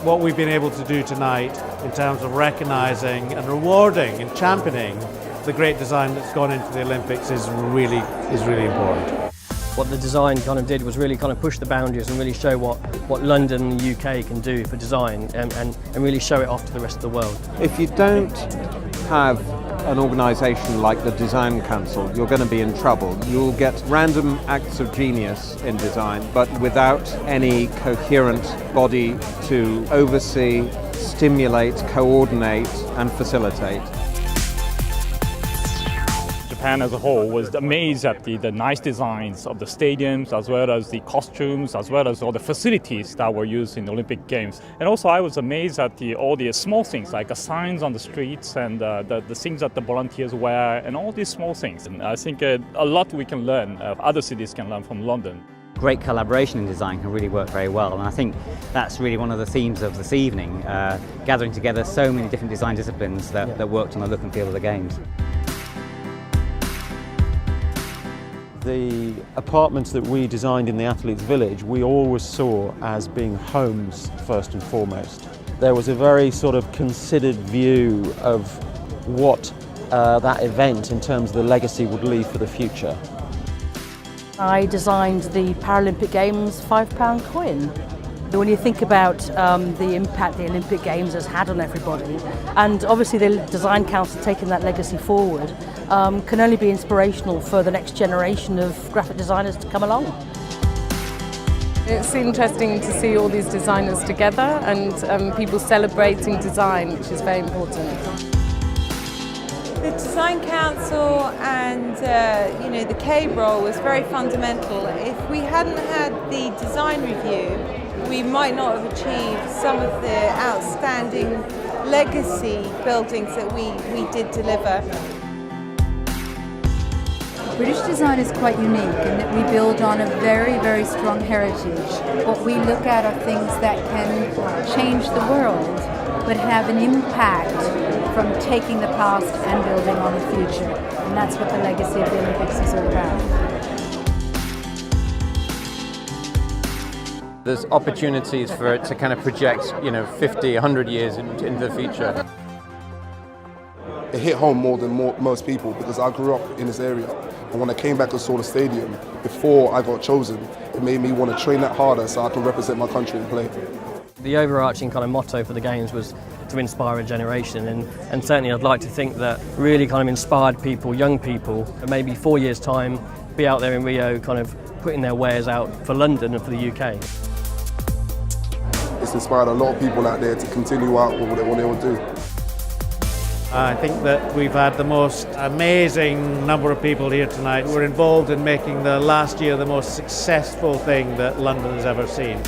What we've been able to do tonight in terms of recognising and rewarding and championing the great design that's gone into the Olympics is really important. What the design kind of did was really kind of push the boundaries and really show what London and the UK can do for design and really show it off to the rest of the world. If you don't have an organisation like the Design Council, you're going to be in trouble. You'll get random acts of genius in design, but without any coherent body to oversee, stimulate, coordinate and facilitate. Japan as a whole was amazed at the nice designs of the stadiums, as well as the costumes, as well as all the facilities that were used in the Olympic Games. And also I was amazed at all the small things like the signs on the streets and the things that the volunteers wear and all these small things. And I think a lot we can learn, other cities can learn from London. Great collaboration in design can really work very well, and I think that's really one of the themes of this evening, gathering together so many different design disciplines that worked on the look and feel of the Games. The apartments that we designed in the Athletes' Village, we always saw as being homes first and foremost. There was a very sort of considered view of what that event in terms of the legacy would leave for the future. I designed the Paralympic Games £5 coin. When you think about the impact the Olympic Games has had on everybody, and obviously the Design Council taking that legacy forward, can only be inspirational for the next generation of graphic designers to come along. It's interesting to see all these designers together and people celebrating design, which is very important. The Design Council and the CABE role was very fundamental. If we hadn't had the design review, we might not have achieved some of the outstanding legacy buildings that we did deliver. British design is quite unique in that we build on a very, very strong heritage. What we look at are things that can change the world, but have an impact from taking the past and building on the future. And that's what the legacy of the Olympics is all about. There's opportunities for it to kind of project, 50, 100 years into the future. It hit home more than most people because I grew up in this area. And when I came back and saw the stadium, before I got chosen, it made me want to train that harder so I can represent my country and play. The overarching kind of motto for the Games was to inspire a generation, and certainly I'd like to think that really kind of inspired people, young people, and maybe 4 years' time, be out there in Rio kind of putting their wares out for London and for the UK. It's inspired a lot of people out there to continue out with what they want to do. I think that we've had the most amazing number of people here tonight who were involved in making the last year the most successful thing that London has ever seen.